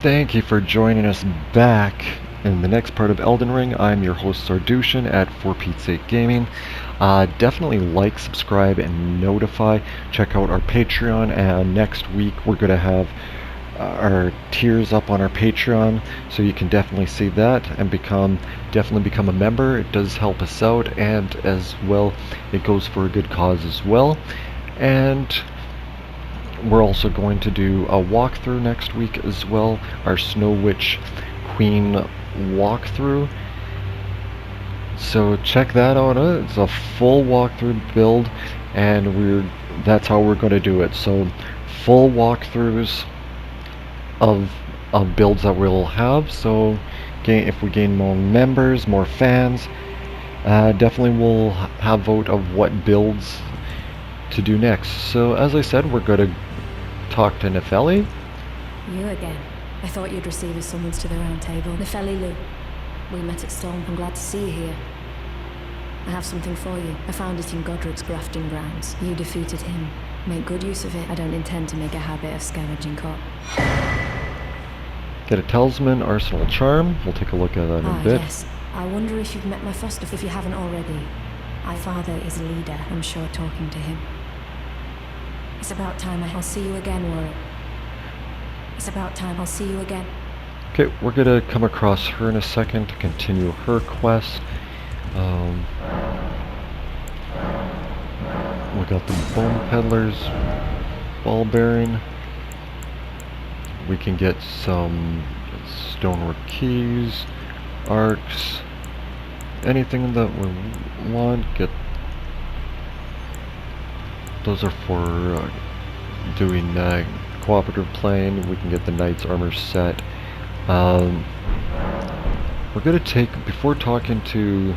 Thank you for joining us back in the next part of Elden Ring. I'm your host Sardushan at ForPete'sSakeGaming. Definitely like, subscribe, and notify. Check out our Patreon, and next week we're going to have our tiers up on our Patreon, so you can definitely see that and definitely become a member. It does help us out, and as well, it goes for a good cause as well. And we're also going to do a walkthrough next week as well, our Snow Witch Queen walkthrough. So check that out. It's a full walkthrough build, and that's how we're going to do it. So full walkthroughs of builds that we'll have. So if we gain more members, more fans, definitely we'll have vote of what builds to do next. So as I said, we're going to talk to Nefeli. You again. I thought you'd receive a summons to the round table. Nefeli Lu. We met at Storm. I'm glad to see you here. I have something for you. I found it in Godric's grafting grounds. You defeated him. Make good use of it. I don't intend to make a habit of scavenging cop. Get a talisman, arsenal charm. We'll take a look at that in a bit. Yes. I wonder if you've met my foster, if you haven't already. My father is a leader. I'm sure talking to him. It's about time. I'll see you again, Warwick. It's about time. I'll see you again. Okay, we're gonna come across her in a second to continue her quest. We got the Bone Peddler's ball bearing. We can get some stonework keys, arcs, anything that we want. Those are for doing cooperative playing. We can get the knight's armor set. We're going to take, before talking to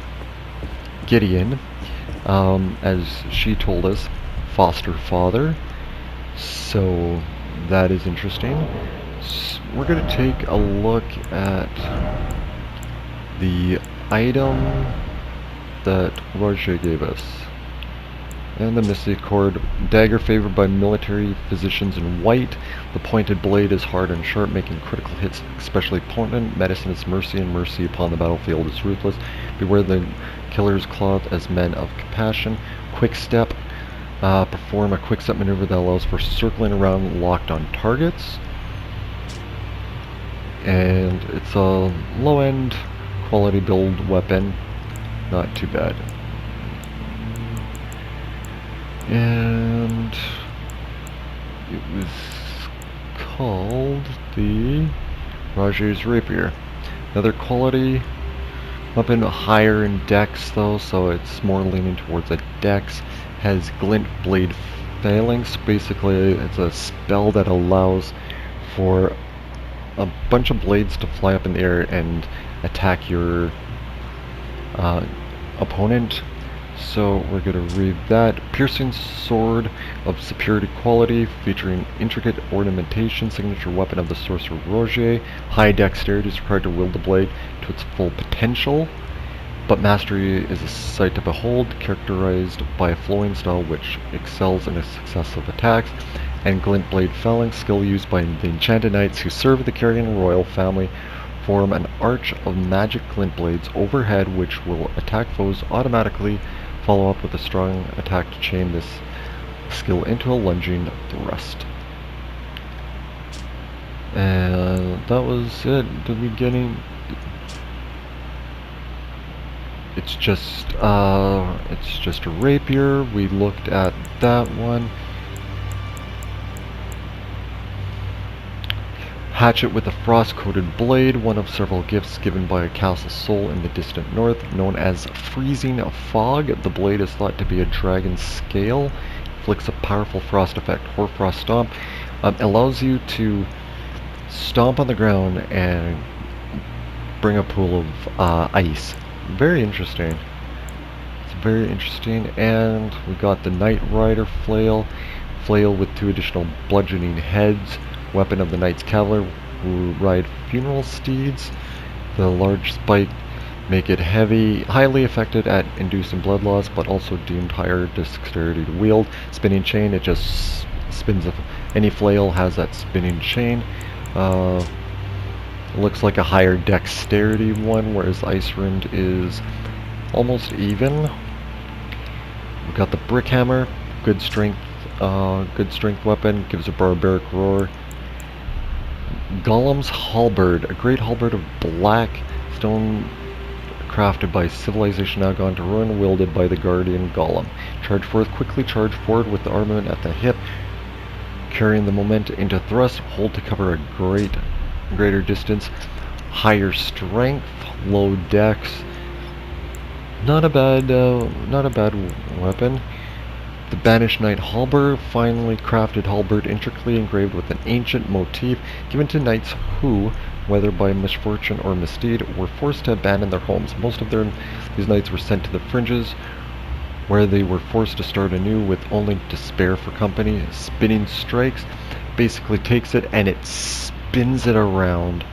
Gideon, as she told us, foster father. So that is interesting. We're going to take a look at the item that Roger gave us. And the Mystic Cord. Dagger favored by military physicians in white. The pointed blade is hard and sharp, making critical hits especially potent. Medicine is mercy, and mercy upon the battlefield is ruthless. Beware the killer's cloth as men of compassion. Quick step. Perform a quick step maneuver that allows for circling around locked on targets. And it's a low-end quality build weapon. Not too bad. And it was called the Raja's Rapier. Another quality weapon, higher in dex though, so it's more leaning towards a dex. Has glint blade phalanx. Basically it's a spell that allows for a bunch of blades to fly up in the air and attack your opponent. So we're going to read that. Piercing sword of superiority quality, featuring intricate ornamentation, signature weapon of the sorcerer Roger. High dexterity is required to wield the blade to its full potential, but mastery is a sight to behold, characterized by a flowing style which excels in successive attacks. And glint blade phalanx, skill used by the enchanted knights who serve the Carrion royal family, form an arch of magic glint blades overhead which will attack foes automatically. Follow up with a strong attack to chain this skill into a lunging thrust. And that was it. Did we get any? It's just a rapier. We looked at that one. Hatchet with a frost-coated blade, one of several gifts given by a castle soul in the distant north, known as Freezing Fog. The blade is thought to be a dragon's scale. Inflicts a powerful frost effect. Hoarfrost Stomp allows you to stomp on the ground and bring a pool of ice. Very interesting. It's very interesting. And we got the Knight Rider Flail. Flail with 2 additional bludgeoning heads. Weapon of the Knight's Cavalry who ride funeral steeds. The large spike make it highly effective at inducing blood loss, but also deemed higher dexterity to wield. Spinning chain, it just spins. Any flail has that spinning chain. It looks like a higher dexterity one, whereas Ice Rimmed is almost even. We've got the Brick Hammer, good strength weapon, gives a barbaric roar. Golem's Halberd, a great halberd of black stone crafted by civilization now gone to ruin, wielded by the guardian Golem. Quickly charge forward with the armament at the hip, carrying the momentum into thrust, hold to cover a greater distance, higher strength, low dex. Not a bad weapon. The Banished Knight Halberd, finely crafted halberd intricately engraved with an ancient motif given to knights who, whether by misfortune or misdeed, were forced to abandon their homes. Most of these knights were sent to the fringes, where they were forced to start anew with only despair for company. Spinning Strikes basically takes it and it spins it around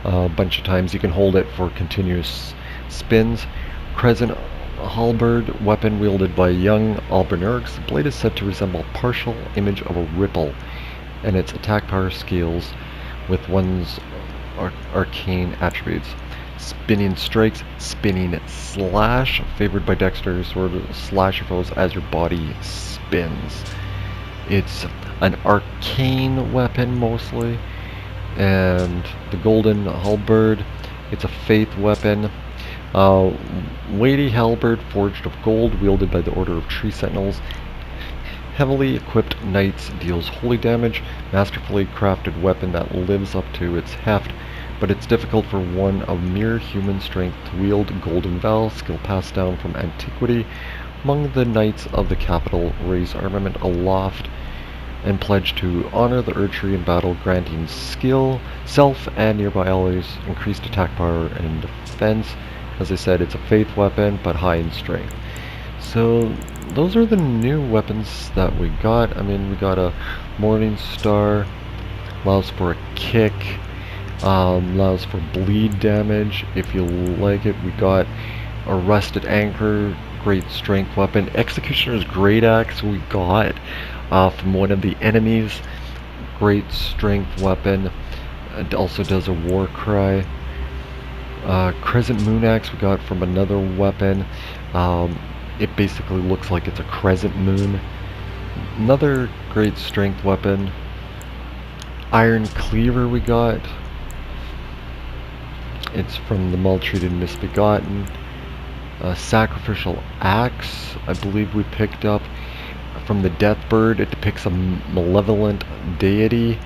a bunch of times. You can hold it for continuous spins. Crescent Halberd, weapon wielded by young Albernurgs. The blade is said to resemble a partial image of a ripple, and its attack power scales with one's arcane attributes. Spinning Strikes, Spinning Slash, favored by dexterity sword, slash your foes as your body spins. It's an arcane weapon mostly, and the Golden Halberd, it's a faith weapon. Weighty halberd forged of gold, wielded by the Order of Tree Sentinels. Heavily equipped knights deals holy damage. Masterfully crafted weapon that lives up to its heft, but it's difficult for one of mere human strength to wield. Golden Val, skill passed down from antiquity. Among the knights of the capital, raise armament aloft and pledge to honor the Erdtree in battle, granting skill, self, and nearby allies increased attack power and defense. As I said, it's a faith weapon, but high in strength. So, those are the new weapons that we got. I mean, we got a Morning Star, allows for a kick, allows for bleed damage if you like it. We got a Rusted Anchor, great strength weapon. Executioner's Great Axe we got from one of the enemies, great strength weapon. It also does a war cry. Crescent Moon Axe we got from another weapon. It basically looks like it's a crescent moon. Another great strength weapon. Iron Cleaver we got. It's from the Maltreated Misbegotten. Sacrificial Axe, I believe we picked up from the Deathbird. It depicts a malevolent deity.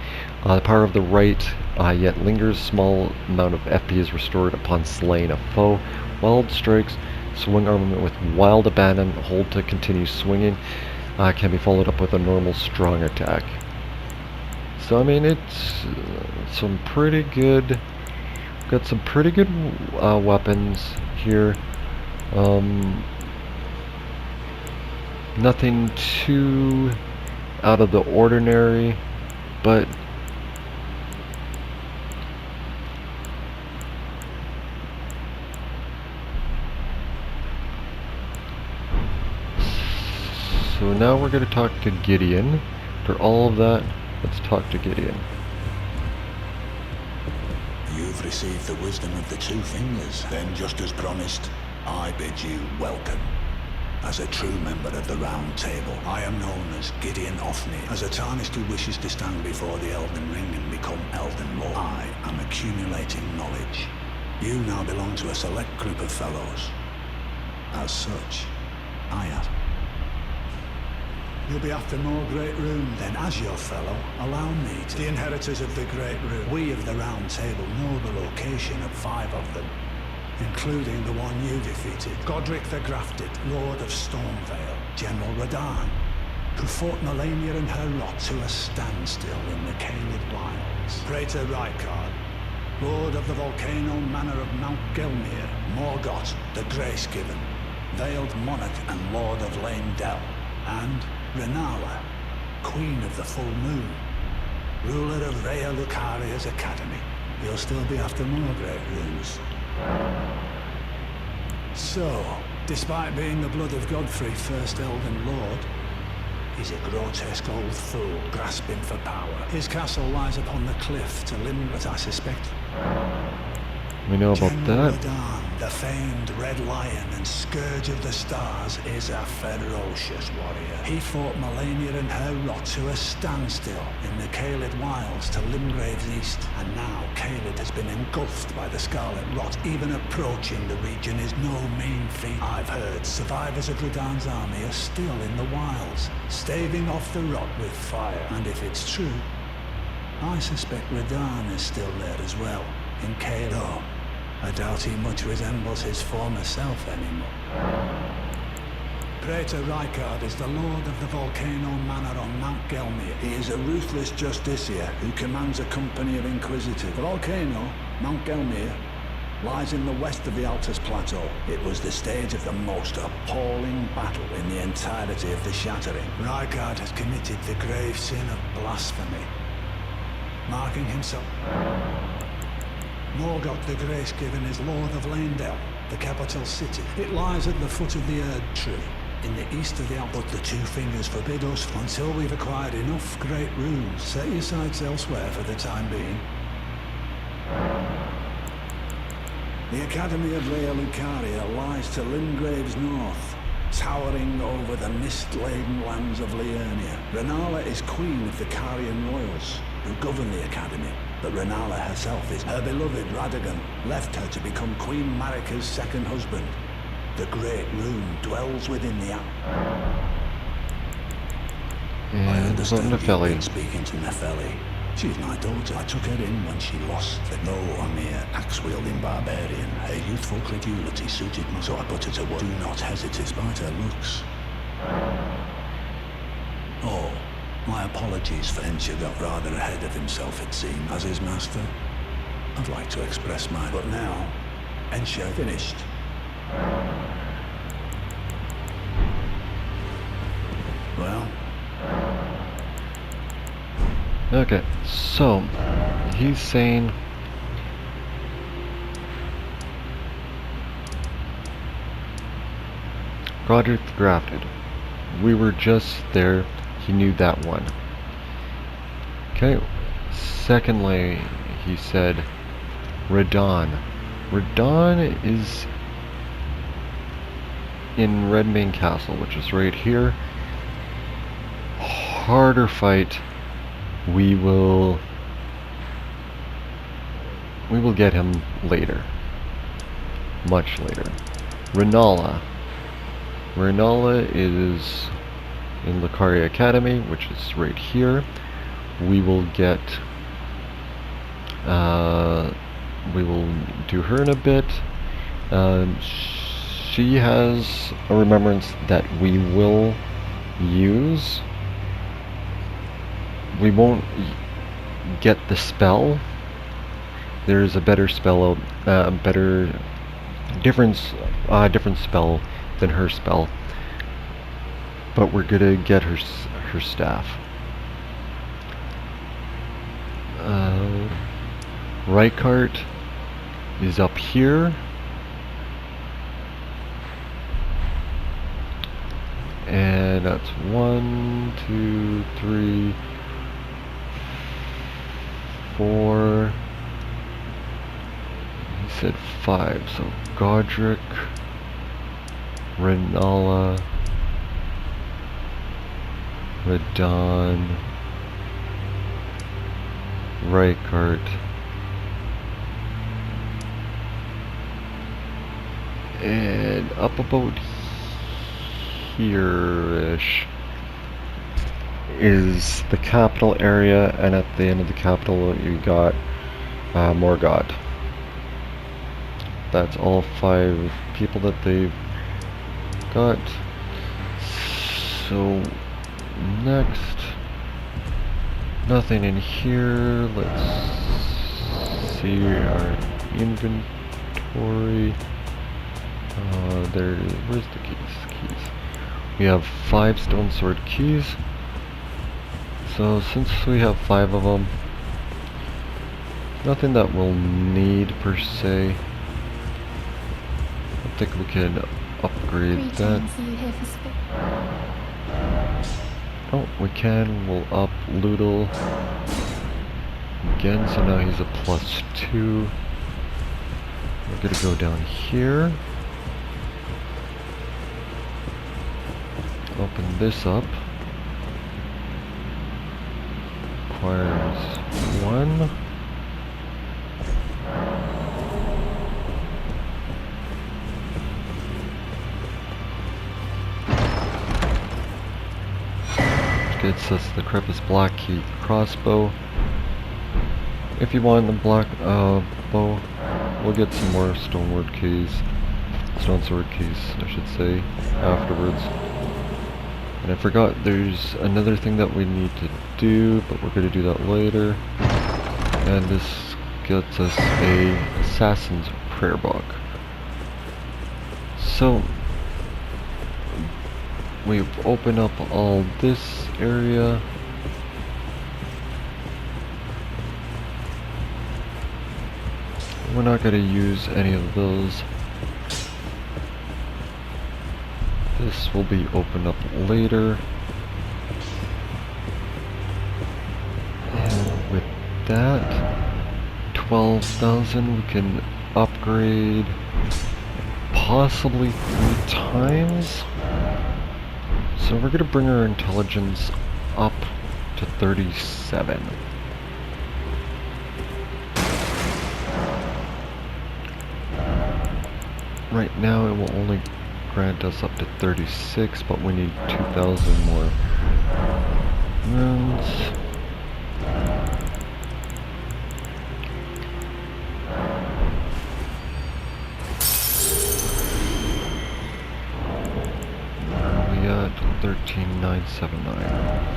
The power of the right yet lingers. Small amount of FP is restored upon slaying a foe. Wild Strikes, swing armament with wild abandon. Hold to continue swinging. Can be followed up with a normal strong attack. So I mean, it's some pretty good. Got some pretty good weapons here. Nothing too out of the ordinary, but so now we're going to talk to Gideon. After all of that, let's talk to Gideon. You've received the wisdom of the two fingers. Then, just as promised, I bid you welcome. As a true member of the Round Table, I am known as Gideon Ofnir. As a tarnished who wishes to stand before the Elden Ring and become Elden Lord, I am accumulating knowledge. You now belong to a select group of fellows. As such, I have. You'll be after more Great Runes. Then, as your fellow, allow me to... The inheritors of the Great Rune. We of the Round Table know the location of 5 of them, including the one you defeated. Godric the Grafted, Lord of Stormvale. General Radahn, who fought Melania and her rot to a standstill in the Caelid Wilds. Praetor Rykard, Lord of the Volcano Manor of Mount Gelmir. Morgoth, the Grace-Given, Veiled Monarch and Lord of Lane Dell. And Renala, Queen of the Full Moon, ruler of Rhea Lucaria's Academy. You'll still be after more Great Runes. So, despite being the blood of Godfrey, first Elden Lord, He's a grotesque old fool, grasping for power. His castle lies upon the cliff to Limgret, I suspect. We know about General that. Radahn, the famed Red Lion and Scourge of the Stars, is a ferocious warrior. He fought Melania and her rot to a standstill in the Caelid Wilds to Limgrave's east, and now Caelid has been engulfed by the Scarlet Rot. Even approaching the region is no mean feat. I've heard survivors of Radahn's army are still in the wilds, staving off the rot with fire. And if it's true, I suspect Radahn is still there as well, in Caelid. I doubt he much resembles his former self anymore. Praetor Rykard is the lord of the Volcano Manor on Mount Gelmir. He is a ruthless justiciar who commands a company of inquisitors. The volcano, Mount Gelmir, lies in the west of the Altus Plateau. It was the stage of the most appalling battle in the entirety of the Shattering. Rykard has committed the grave sin of blasphemy, marking himself. Morgoth the Grace-Given is Lord of Leyndell, the capital city. It lies at the foot of the Erd Tree, in the east of the Alps. But the Two Fingers forbid us until we've acquired enough great runes. Set your sights elsewhere for the time being. The Academy of Rea Lucaria lies to Limgrave's north, towering over the mist-laden lands of Liurnia. Renala is queen of the Carian royals, who govern the Academy. But Renala herself is. Her beloved Radagon left her to become Queen Marika's second husband. The Great Rune dwells within the I understand you've been speaking to Nefeli. She's my daughter. I took her in when she lost. No, a mere axe-wielding barbarian. Her youthful credulity suited me, so I put her to work. Do not hesitate, despite her looks. Oh, my apologies for Ensha got rather ahead of himself, it seemed, as his master. I'd like to express mine, but now, Ensha finished. Well? Okay, so he's saying Godric the Grafted. We were just there. He knew that one. Okay. Secondly, he said Radahn. Radahn is in Redmane Castle, which is right here. Harder fight. We will get him later. Much later. Renala. Renala is in Lucaria Academy, which is right here. We will get we will do her in a bit. She has a remembrance that we will use. We won't get the spell. There's a better spell, different spell than her spell. But we're gonna get her staff. Rykard is up here. And that's 1, 2, 3, 4. He said 5. So Godric, Renala, Radahn, Rykard, and up about here-ish is the capital area, and at the end of the capital you got Morgoth. That's all 5 people that they've got. So next, nothing in here. Let's see our inventory. There, where's the keys? We have 5 stone sword keys. So since we have 5 of them, nothing that we'll need per se. I think we can upgrade that. Oh, we can. We'll up Loodle again, so now he's a +2. We're gonna go down here. Open this up. Requires 1. Gets us the Crepice Black Key crossbow. If you want the black bow, we'll get some more stone sword keys, I should say, afterwards. And I forgot there's another thing that we need to do, but we're going to do that later. And this gets us a Assassin's Prayer Book. So we've opened up all this area. We're not going to use any of those. This will be opened up later. And with that, 12,000 we can upgrade possibly 3 times. So we're going to bring our intelligence up to 37. Right now it will only grant us up to 36, but we need 2,000 more runes. Where are we at? 13,979.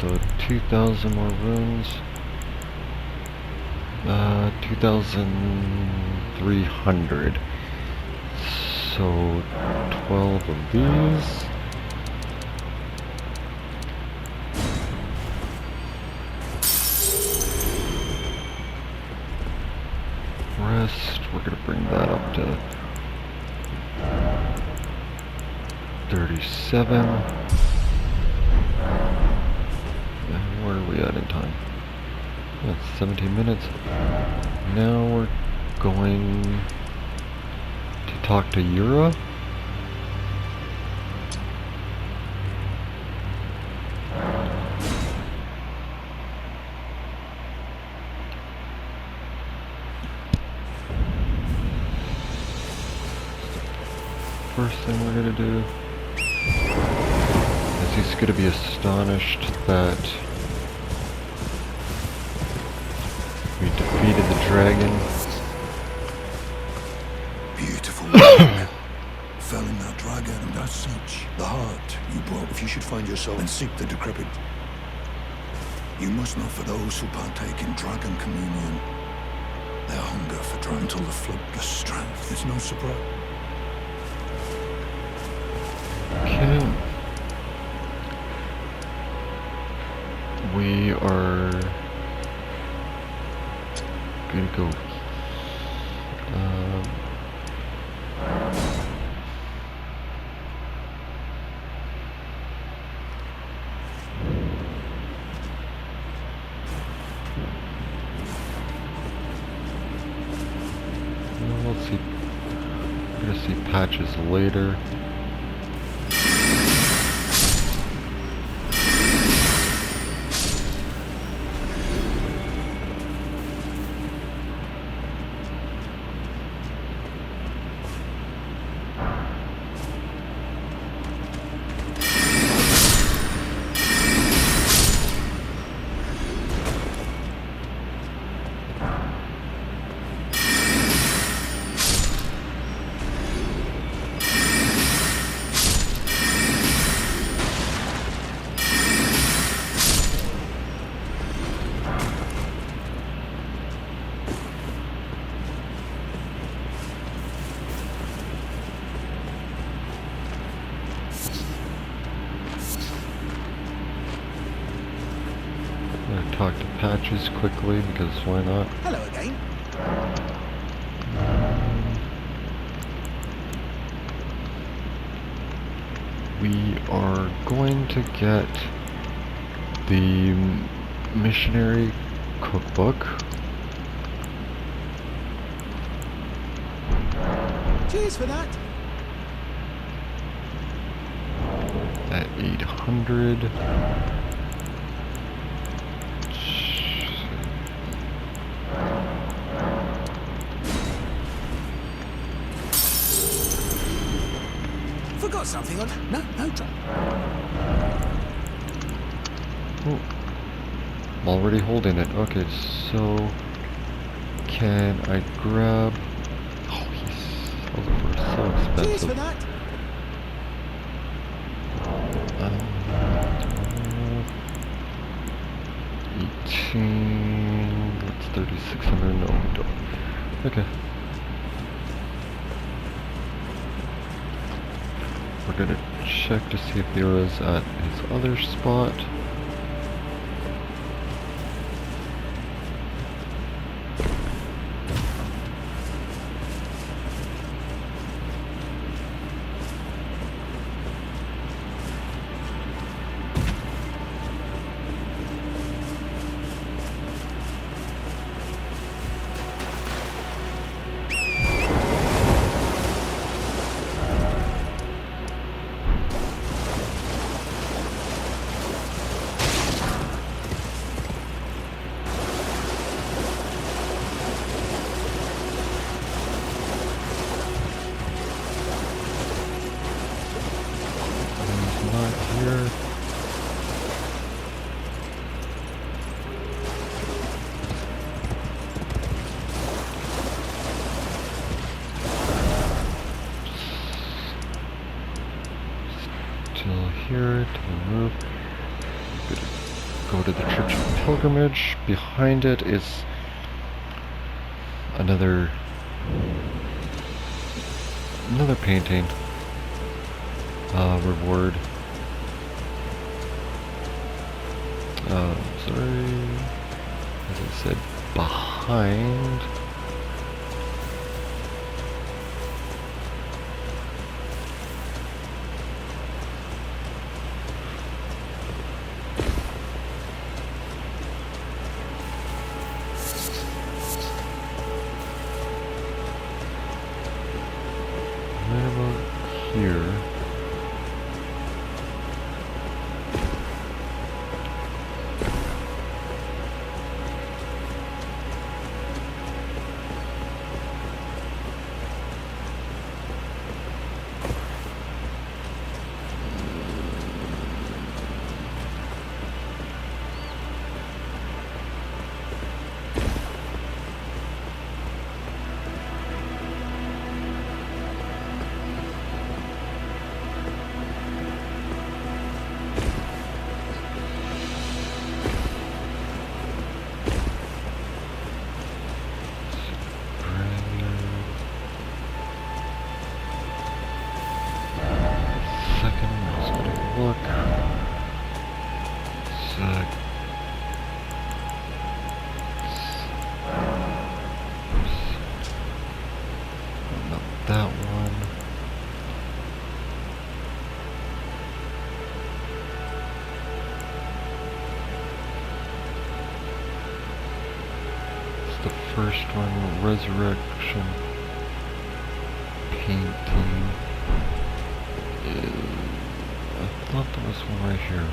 So 2,000 more runes. 2,300. So 12 of these. Rest, we're gonna bring that up to 37. And where are we at in time? That's 17 minutes. Now we're going to talk to Yura. First thing we're gonna do is he's gonna be astonished that we defeated the dragon. Beautiful work. Felling that dragon, and as such, the heart you brought. If you should find yourself and seek the decrepit, you must know for those who partake in dragon communion, their hunger for dragon until the flood, the strength. It's no surprise. Okay. We are gonna go. We'll see. We're gonna see patches later. Talk to Patches quickly, because why not? Hello again. We are going to get the missionary cookbook. Cheers for that. At 800. Forgot something on. No trouble. Oh, I'm already holding it. Okay, so can I grab? Oh, those are so Cheers for expensive. that. 18. That's 3,600. No, we don't. Okay. We're gonna check to see if there is at his other spot. He's not here. Still here to move. Go to the Church of Pilgrimage. Behind it is another painting. Reward. Sorry. As I said, behind. Right about here. Look. Not that one. It's the first one, Resurrection Painting. I thought there was one right here.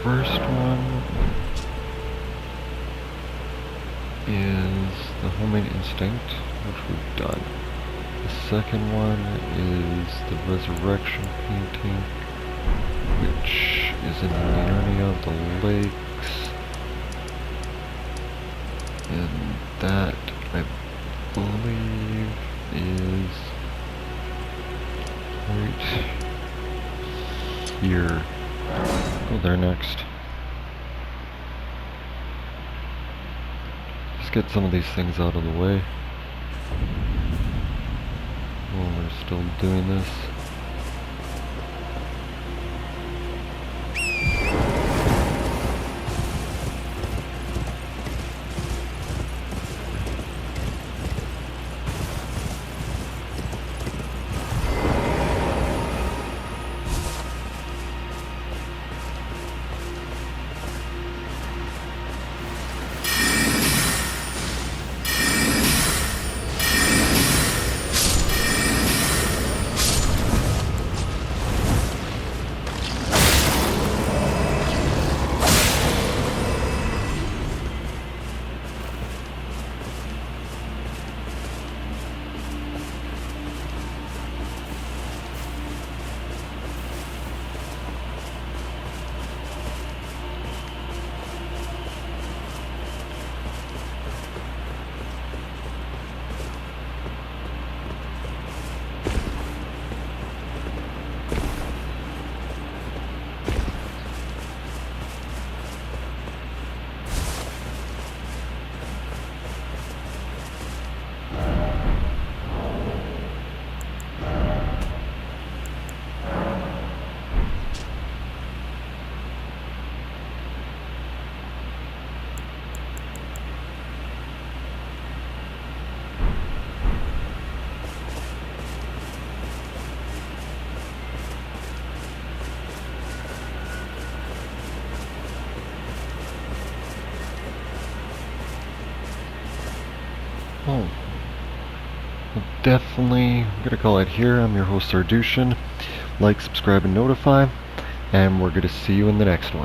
First one is the Homing Instinct, which we've done. The second one is the Resurrection Painting, which is in the area of the lakes. And that, I believe, is right here. Go there next. get some of these things out of the way. Oh, we're still doing this. Oh. Well, definitely, I'm going to call it here. I'm your host, Sardushan. Like, subscribe, and notify. And we're going to see you in the next one.